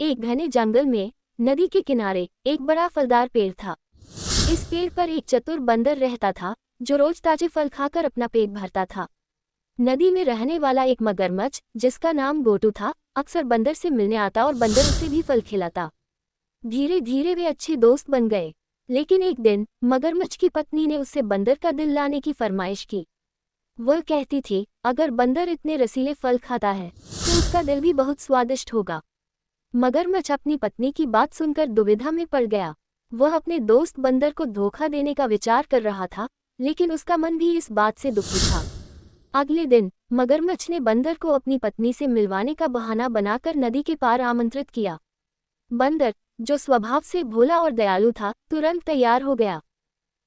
एक घने जंगल में नदी के किनारे एक बड़ा फलदार पेड़ था। इस पेड़ पर एक चतुर बंदर रहता था जो रोज ताजे फल खाकर अपना पेट भरता था। नदी में रहने वाला एक मगरमच्छ जिसका नाम गोटू था अक्सर बंदर से मिलने आता और बंदर उसे भी फल खिलाता। धीरे धीरे वे अच्छे दोस्त बन गए। लेकिन एक दिन मगरमच्छ की पत्नी ने उससे बंदर का दिल लाने की फरमाइश की। वह कहती थी, अगर बंदर इतने रसीले फल खाता है तो उसका दिल भी बहुत स्वादिष्ट होगा। मगरमच्छ अपनी पत्नी की बात सुनकर दुविधा में पड़ गया। वह अपने दोस्त बंदर को धोखा देने का विचार कर रहा था, लेकिन उसका मन भी इस बात से दुखी था। अगले दिन मगरमच्छ ने बंदर को अपनी पत्नी से मिलवाने का बहाना बनाकर नदी के पार आमंत्रित किया। बंदर, जो स्वभाव से भोला और दयालु था, तुरंत तैयार हो गया।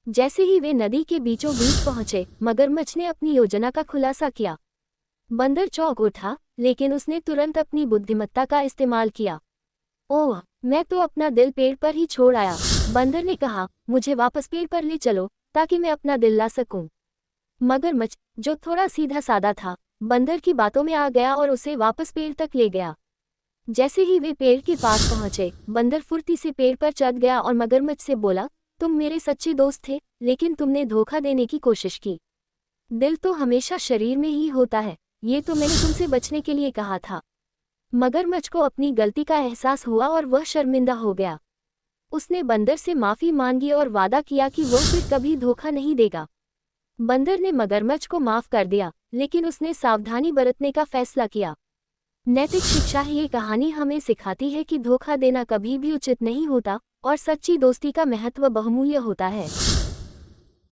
जैसे ही वे नदी के बीचों बीच पहुंचे, मगरमच्छ ने अपनी योजना का खुलासा किया। बंदर चौंक उठा, लेकिन उसने तुरंत अपनी बुद्धिमत्ता का इस्तेमाल किया। ओह, मैं तो अपना दिल पेड़ पर ही छोड़ आया, बंदर ने कहा। मुझे वापस पेड़ पर ले चलो ताकि मैं अपना दिल ला सकूं। मगरमच्छ, जो थोड़ा सीधा सादा था, बंदर की बातों में आ गया और उसे वापस पेड़ तक ले गया। जैसे ही वे पेड़ के पास पहुंचे, बंदर फुर्ती से पेड़ पर चढ़ गया और मगरमच्छ से बोला, तुम मेरे सच्चे दोस्त थे, लेकिन तुमने धोखा देने की कोशिश की। दिल तो हमेशा शरीर में ही होता है, ये तो मैंने तुमसे बचने के लिए कहा था। मगरमच्छ को अपनी गलती का एहसास हुआ और वह शर्मिंदा हो गया। उसने बंदर से माफी मांगी और वादा किया कि वह फिर कभी धोखा नहीं देगा। बंदर ने मगरमच्छ को माफ कर दिया, लेकिन उसने सावधानी बरतने का फैसला किया। नैतिक शिक्षा ये कहानी हमें सिखाती है कि धोखा देना कभी भी उचित नहीं होता और सच्ची दोस्ती का महत्व बहुमूल्य होता है।